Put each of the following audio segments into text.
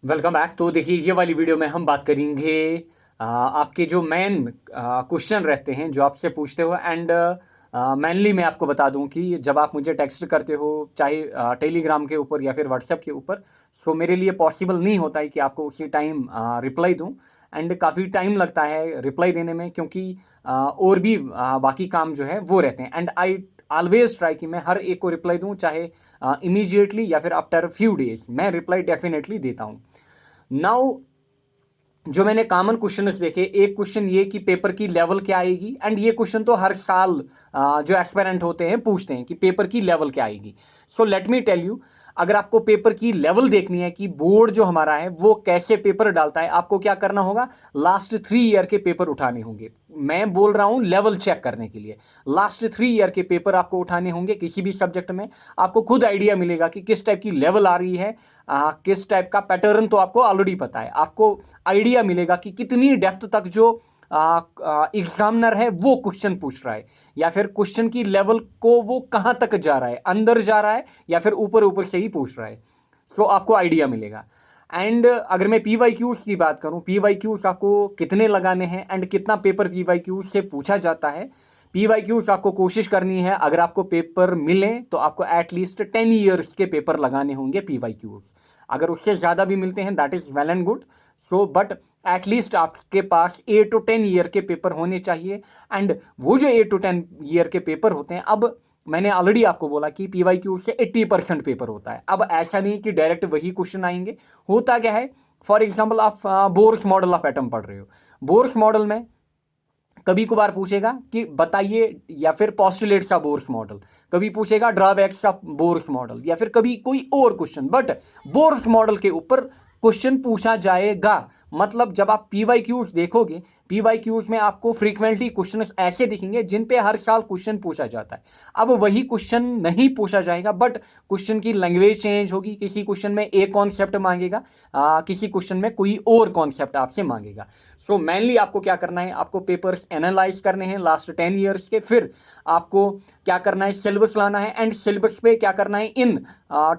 Welcome back. तो देखिए, ये वाली वीडियो में हम बात करेंगे आपके जो मेन क्वेश्चन रहते हैं जो आपसे पूछते हो। एंड मेनली मैं आपको बता दूं कि जब आप मुझे टेक्स्ट करते हो, चाहे टेलीग्राम के ऊपर या फिर व्हाट्सएप के ऊपर, सो मेरे लिए पॉसिबल नहीं होता है कि आपको उसी टाइम रिप्लाई दूं। एंड काफ़ी टाइम लगता है रिप्लाई देने में, क्योंकि और भी बाकी काम जो है वो रहते हैं। एंड आई ऑलवेज ट्राई कि मैं हर एक को रिप्लाई दूं, चाहे इमीजिएटली या फिर आफ्टर फ्यू डेज मैं रिप्लाई डेफिनेटली देता हूं। नाउ, जो मैंने कॉमन क्वेश्चन देखे, एक क्वेश्चन ये कि पेपर की लेवल क्या आएगी। एंड ये क्वेश्चन तो हर साल जो एस्पेरेंट होते हैं पूछते हैं कि पेपर की लेवल क्या आएगी। So let me tell you, अगर आपको पेपर की लेवल देखनी है कि बोर्ड जो हमारा है वो कैसे पेपर डालता है, आपको क्या करना होगा, लास्ट 3 ईयर के पेपर उठाने होंगे। मैं बोल रहा हूं लेवल चेक करने के लिए। लास्ट 3 ईयर के पेपर आपको उठाने होंगे किसी भी सब्जेक्ट में। आपको खुद आइडिया मिलेगा कि किस टाइप की लेवल आ रही है, किस टाइप का पैटर्न तो आपको ऑलरेडी पता है। आपको आइडिया मिलेगा कि कितनी डेप्थ तक जो एग्जामिनर है वो क्वेश्चन पूछ रहा है, या फिर क्वेश्चन की लेवल को वो कहाँ तक जा रहा है, अंदर जा रहा है या फिर ऊपर ऊपर से ही पूछ रहा है। सो आपको आइडिया मिलेगा। एंड अगर मैं PYQs की बात करूं, PYQs आपको कितने लगाने हैं एंड कितना पेपर PYQs से पूछा जाता है। PYQs आपको कोशिश करनी है, अगर आपको पेपर मिले तो आपको एटलीस्ट 10 ईयर्स के पेपर लगाने होंगे PYQs। अगर उससे ज़्यादा भी मिलते हैं that is well and good. So but at least आपके पास 8 to 10 ईयर के पेपर होने चाहिए। एंड वो जो 8 to 10 ईयर के पेपर होते हैं, अब मैंने ऑलरेडी आपको बोला कि PYQ से 80% पेपर होता है। अब ऐसा नहीं कि डायरेक्ट वही क्वेश्चन आएंगे। होता क्या है, फॉर एग्जाम्पल आप बोर्स मॉडल ऑफ एटम पढ़ रहे हो। बोर्स मॉडल में कभी कभार पूछेगा कि बताइए, या फिर पॉस्टुलेट्स ऑफ बोर्स मॉडल, कभी पूछेगा ड्रॉबैक्स ऑफ बोर्स मॉडल, या फिर कभी कोई और क्वेश्चन। बट बोर्स मॉडल के ऊपर क्वेश्चन पूछा जाएगा। मतलब जब आप PYQs देखोगे, PYQs में आपको फ्रीक्वेंटली क्वेश्चन ऐसे दिखेंगे जिन पे हर साल क्वेश्चन पूछा जाता है। अब वही क्वेश्चन नहीं पूछा जाएगा, बट क्वेश्चन की लैंग्वेज चेंज होगी। किसी क्वेश्चन में एक कॉन्सेप्ट मांगेगा, किसी क्वेश्चन में कोई और कॉन्सेप्ट आपसे मांगेगा। सो मेनली आपको क्या करना है, आपको पेपर्स एनालाइज करने हैं लास्ट 10 ईयर्स के। फिर आपको क्या करना है, सिलेबस लाना है। एंड सिलेबस पे क्या करना है, इन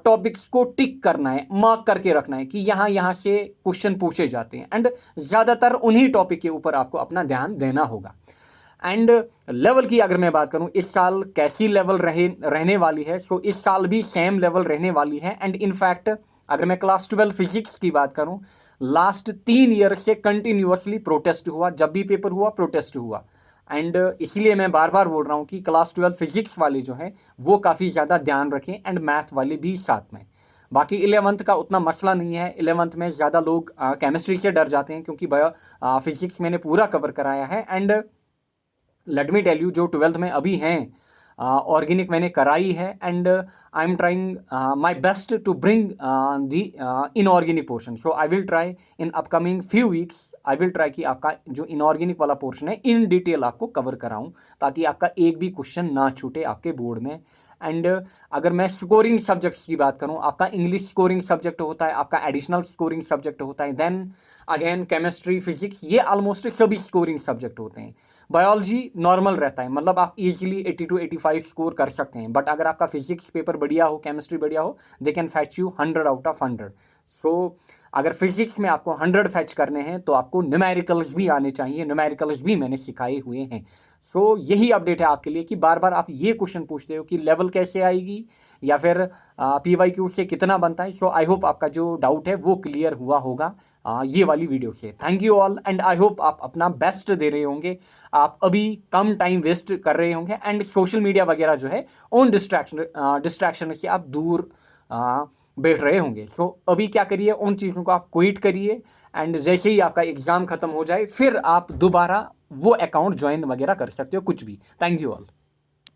टॉपिक्स को टिक करना है, मार्क करके रखना है कि यहाँ यहाँ से क्वेश्चन पूछे जाते हैं। एंड ज़्यादातर उन्हीं टॉपिक के ऊपर आपको अपना ध्यान देना होगा। एंड लेवल की अगर मैं बात करूं, इस साल कैसी लेवल रहने वाली है, सो इस साल भी सेम लेवल रहने वाली है। एंड इनफैक्ट अगर मैं क्लास 12 फिजिक्स की बात करूं, लास्ट 3 ईयर से कंटिन्यूअसली प्रोटेस्ट हुआ। जब भी पेपर हुआ प्रोटेस्ट हुआ। एंड इसीलिए मैं बार बार बोल रहा हूँ कि क्लास 12 फिजिक्स वाले जो हैं वो काफ़ी ज़्यादा ध्यान रखें, एंड मैथ वाले भी साथ में। बाकी 11th का उतना मसला नहीं है। 11th में ज़्यादा लोग केमिस्ट्री से डर जाते हैं, क्योंकि बायो फिजिक्स मैंने पूरा कवर कराया है। And let me tell you, जो 12th में अभी हैं, ऑर्गेनिक मैंने कराई है। And I am trying my best to bring the inorganic portion. So I will try in upcoming few weeks, I will try कि आपका जो इनऑर्गेनिक वाला पोर्शन है इन डिटेल आपको कवर कराऊं, ताकि आपका एक भी क्वेश्चन ना छूटे आपके बोर्ड में। एंड अगर मैं स्कोरिंग सब्जेक्ट्स की बात करूं, आपका इंग्लिश स्कोरिंग सब्जेक्ट होता है, आपका एडिशनल स्कोरिंग सब्जेक्ट होता है। देन अगेन केमिस्ट्री, फिजिक्स, ये ऑलमोस्ट सभी स्कोरिंग सब्जेक्ट होते हैं। बायोलॉजी नॉर्मल रहता है, मतलब आप इजीली 80 to 85 स्कोर कर सकते हैं। बट अगर आपका फिजिक्स पेपर बढ़िया हो, केमिस्ट्री बढ़िया हो, they can fetch you 100 out of 100। सो अगर फिजिक्स में आपको 100 फैच करने हैं तो आपको न्यूमेरिकल्स भी आने चाहिए। न्यूमेरिकल्स भी मैंने सिखाए हुए हैं। सो यही अपडेट है आपके लिए कि बार बार आप ये क्वेश्चन पूछते हो कि लेवल कैसे आएगी, या फिर PYQ से कितना बनता है। सो आई होप आपका जो डाउट है वो क्लियर हुआ होगा ये वाली वीडियो से। Thank you all, and I hope आप अपना बेस्ट दे रहे होंगे। आप अभी कम टाइम वेस्ट कर रहे होंगे, एंड सोशल मीडिया वगैरह जो है उन डिस्ट्रैक्शन से आप दूर बैठ रहे होंगे। सो अभी क्या करिए, उन चीज़ों को आप क्विट करिए। एंड जैसे ही आपका एग्ज़ाम ख़त्म हो जाए फिर आप दोबारा वो अकाउंट ज्वाइन वगैरह कर सकते हो, कुछ भी। Thank you all.